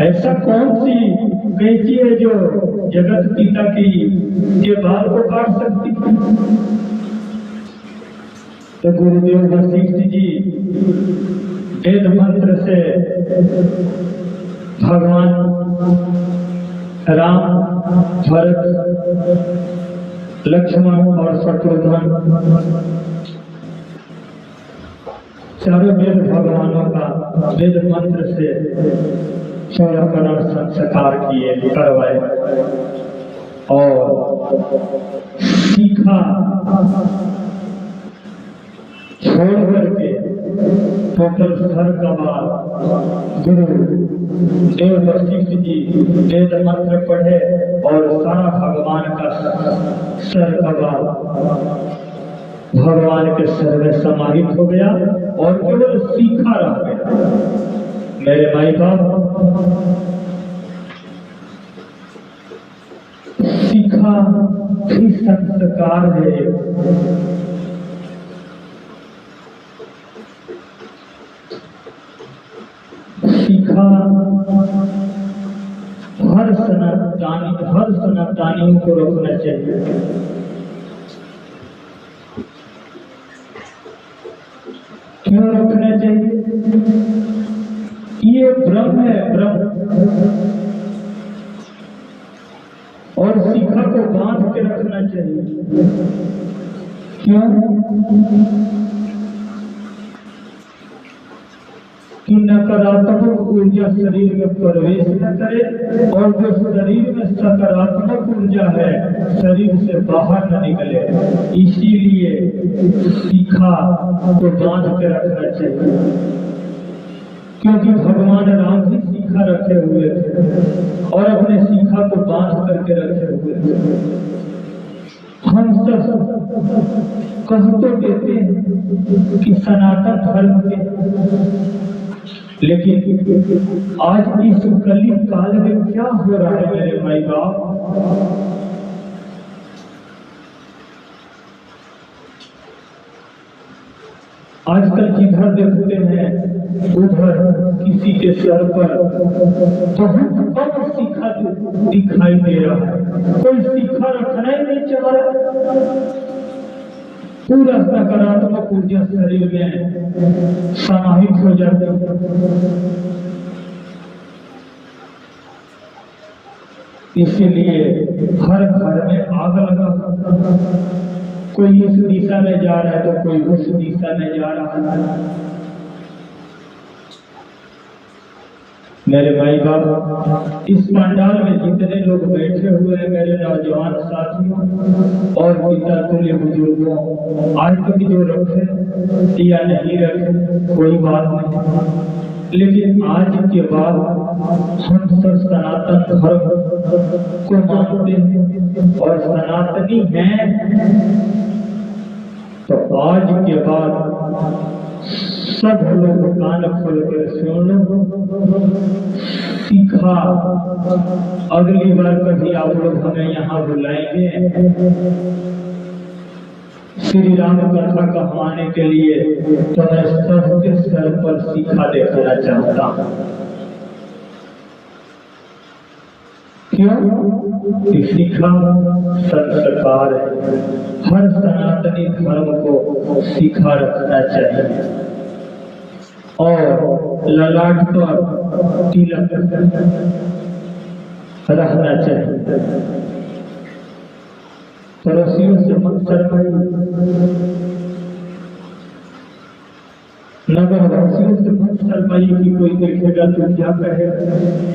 ऐसा कौन सी कैंची है जो जगत पिता के बाल को काट सकती है? तो गुरुदेव वशिष्ठ जी वेद मंत्र से भगवान राम, भरत, लक्ष्मण और शत्रुघ्न चारों वेद भगवानों का वेद मंत्र से चौराकरण संस्कार किए, करवाए और सीखा छोड़ करके टोटल सर का बाल गुरु देव वशिष्ठ जी वेद मंत्र पढ़े और सारा भगवान का सर का बाल भगवान के सर में समाहित हो गया और केवल सीखा रह गया। मेरे माई बाप, सीखा भी संस्कार है। सीखा हर सनातनियों को रखना चाहिए। क्यों रखना चाहिए? ये ब्रह्म है, ब्रह्म, और सीखा को बांध के रखना चाहिए। क्यों? कि नकारात्मक ऊर्जा शरीर में प्रवेश न करे और जो शरीर में सकारात्मक ऊर्जा है शरीर से बाहर न निकले। इसीलिए सीखा को बांध के रखना चाहिए, क्योंकि भगवान राम जी सीखा रखे हुए थे और अपने सीखा को बांध करके रखे हुए थे। हम सब कह तो देते हैं कि सनातन धर्म के, लेकिन आज इस कलियुग काल में क्या हो रहा है मेरे भाई बाप? आजकल जिधर देखते हैं उधर किसी के सर पर बहुत कम सीखा दिखाई दे रहा है। कोई सीखा रखना ही नहीं चाह रहा। पूरा सकारात्मक ऊर्जा शरीर में समाहित हो जाती है। इसीलिए हर घर में आग लगा, कोई इस दिशा में जा रहा है तो कोई उस दिशा में जा रहा है। मेरे भाई बाप, इस पंडाल में जितने लोग बैठे हुए हैं मेरे नौजवान साथियों और पिता तुल्य बुजुर्गों, आज तक जो रखे या नहीं रखे कोई बात नहीं, लेकिन आज के बाद हम सब सनातन धर्म को मानते हैं और सनातनी हैं, तो आज के बाद सब लोग कान खोल कर सुन लो, सीखा। अगली बार कभी आप लोग हमें यहाँ बुलाएंगे श्री राम कथा कहवाने के लिए, तो मैं सबके सर पर सीखा देखना चाहता हूँ। क्यों? सीखा संस्कार है। हर सनातनी धर्म को सीखा रखना चाहिए और ललाट पर तिलक रहना चाहिए। पड़ोसियों से मत शर्माइए, नगरवासियों से मत शर्माइए कि कोई देखेगा तो क्या कहेगा।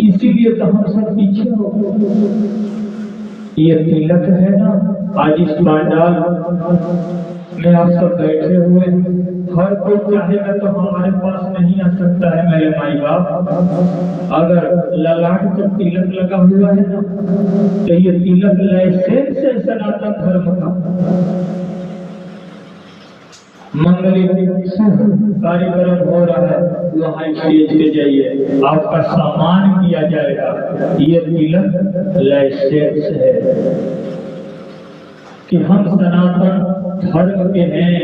इसीलिए तो हम सब पीछे हो। ये तिलक है ना, आज इस पंडाल में आप सब बैठे हुए, हर कोई चाहेगा तो हमारे पास नहीं आ सकता है मेरे माई बाप। अगर ललाट पर तिलक लगा हुआ है ना, तो ये तिलक लाइसेंस है सनातन धर्म का। मंगलिक शुभ कार्यक्रम हो रहा है, वहाँ स्टेज पे जाइए, आपका सम्मान किया जाएगा। ये तिलक लाइसेंस है कि हम सनातन धर्म के हैं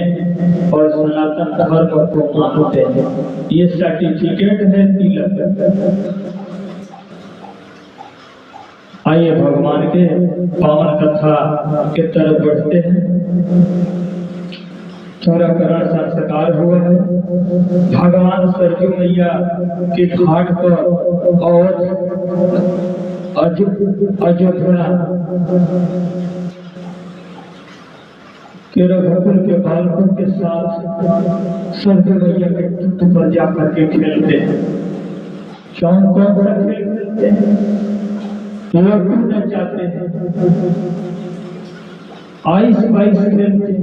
और सनातन धर्म को मानते हैं। ये सर्टिफिकेट है तिलक। आइए भगवान के पावन कथा के तरफ बढ़ते हैं। चौराकरण संस्कार हुआ है। भगवान सरजू मैया के घाट पर और अयोध्या के रघुकुल के बालकों के साथ सरजू मैया के तट पर जाकर के खेलते हैं। कौन कौन सा खेल खेलते हैं? लोग घूमना चाहते हैं, आइस पाइस खेलते हैं।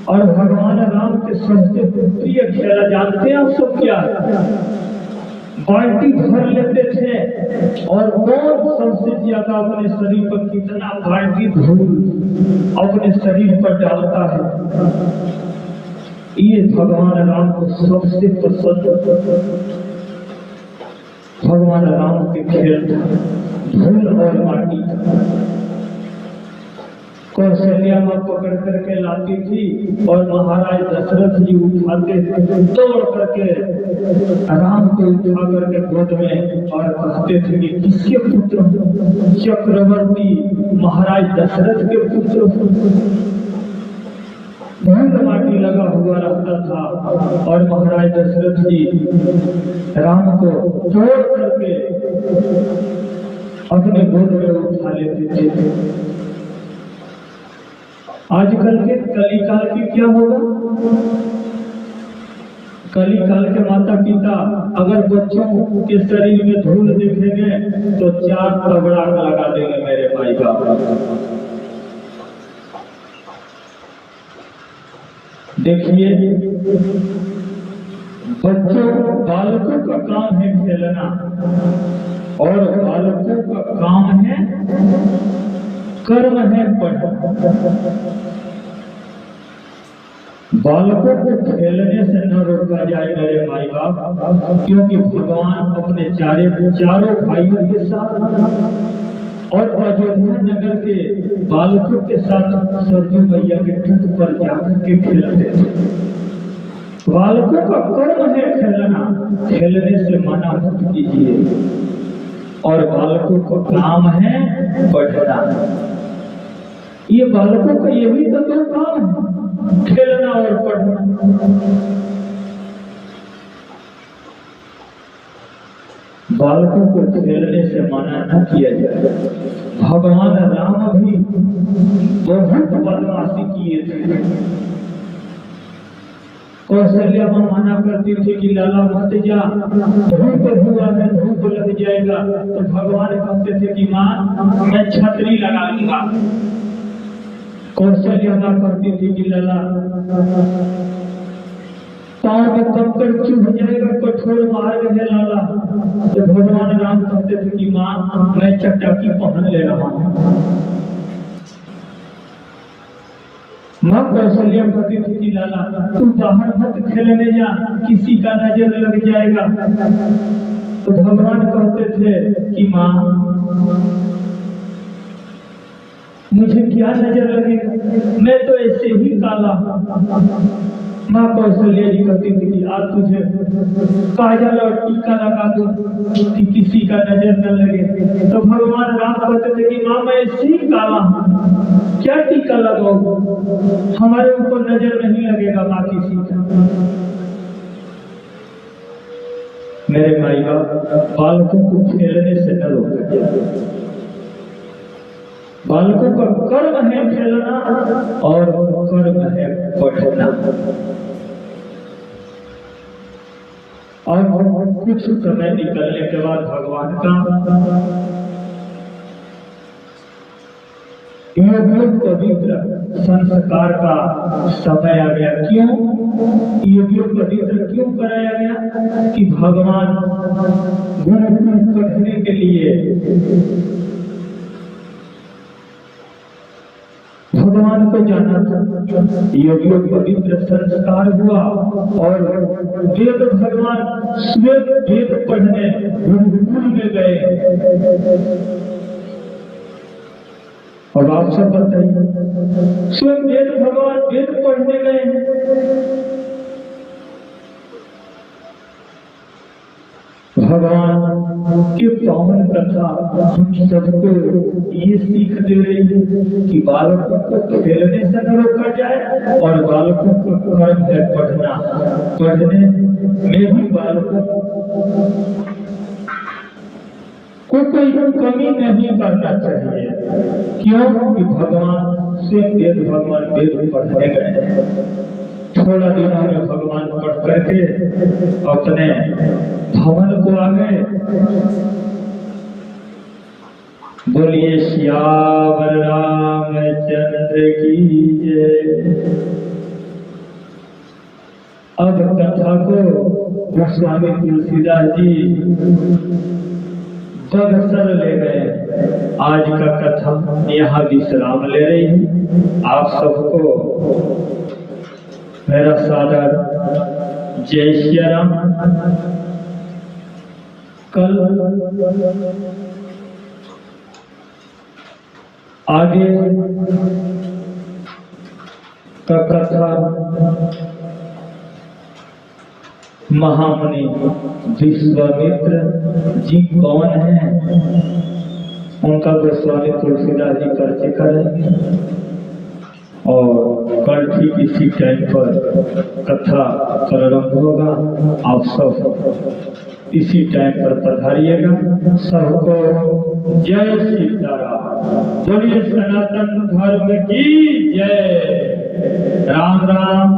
और भगवान राम के सबसे प्रिय खेला जानते हैं आप सब क्या? बाल्टी भर लेते थे और कौन सबसे ज्यादा अपने शरीर पर कितना बाल्टी धूल अपने शरीर पर डालता है, ये भगवान राम को सबसे पसंद। भगवान राम के खेल धूल और माटी। कौशल्या माँ पकड़ करके लाती थी और महाराज दशरथ जी उठाते थे, दौड़ करके राम को उठा करके गोद में और कहते थे कि किसके पुत्र? चक्रवर्ती महाराज दशरथ के पुत्र। धूल माटी लगा हुआ रहता था और महाराज दशरथ जी राम को दौड़ करके अपने गोद में उठा लेते थे। आजकल के कलिकाल की क्या होगा? कलिकाल के माता पिता अगर बच्चों के शरीर में धूल देखेंगे तो 4 तगड़ा लगा देंगे मेरे भाई बाप। देखिए, बच्चों बालकों का काम है खेलना और बालकों का काम है कर्म है पढ़ना। बालकों को खेलने से न रोका जाए मेरे माई बाप, क्योंकि भगवान अपने चारों भाइयों के साथ और अयोध्या नगर के बालकों के साथ सरजू मैया के तट पर जाकर के खेलते थे। बालकों का कर्म है खेलना, खेलने से मना मत कीजिए। और बालकों को काम है पढ़ना। ये बालकों का यही तो 2 काम है, खेलना और पढ़ना। बालकों को खेलने से मना न किया जाए। भगवान राम भी बहुत बदमाशी किए थे। कौशल्या माँ मना करती थी कि लाला मत जा, धूप हुआ है, धूप लग जाएगा। तो भगवान कहते थे कि माँ मैं छतरी लगा लूंगा। कौशल्या माँ कहती थी कि लाला पाँव में कंकड़ चुभ जाएगा, कठोर मार्ग है लाला। तो भगवान राम कहते थे कि माँ मैं चटाकी पहन ले रहा हूँ। माँ कौशल्या कहती थी कि लाला तू बाहर मत खेलने जा, किसी का नजर लग जाएगा। तो भगवान कहते थे कि माँ मुझे क्या नजर लगेगा, मैं तो ऐसे ही काला। माँ कौशल्या जी कहती थी कि आज तुझे काजल और टीका लगा दूं कि किसी का नजर न लगे। तो भगवान राम कहते थे कि माँ मैं ऐसे ही काला हूँ, क्या टीका लगाओ, हमारे ऊपर नजर नहीं लगेगा माँ किसी का। मेरे माई बाप बालकों को खेलने से न रोका। बालकों का कर्म है खेलना और कर्म है पढ़ना। और कुछ समय निकलने के बाद भगवान का योग्य पवित्र संस्कार का समय आ गया। क्यों योग्य पवित्र क्यों कराया गया कि भगवान गुरुकुल पढ़ने के लिए भगवान को जाना था। योग्य पवित्र संस्कार हुआ और वेद भगवान स्वयं वेद पढ़ने गुरुकुल में गए। और आप सब बताइए स्वयं वेद भगवान वेद पढ़ने गए। भगवान के पावन कथा हम सबको ये सीख दे रही है कि बालकों को खेलने से न रोका जाए और बालकों को कर्म है पढ़ना। पढ़ने में भी बालकों को कोई कमी नहीं करना चाहिए। क्यों कि भगवान से वेद भगवान वेद पढ़ने गए। थोड़ा दिनों में भगवान पढ़ करके अपने भवन को आ गए। बोलिए श्यावर रामचंद्र की जय। अब कथा को गोस्वामी तुलसीदास जी बगसर ले गए। आज का कथा यहाँ विश्राम ले रही है। आप सबको मेरा सादर जय श्री राम। कल आगे का कथा महामुनि विश्वामित्र जी कौन है उनका गोस्वामी तुलसीदास जी परिचय करेंगे। और कल ठीक इसी टाइम पर कथा प्रारंभ होगा। आप सब इसी टाइम पर पधारिएगा। सबको जय सीताराम। बोलिए सनातन धर्म की जय। राम राम।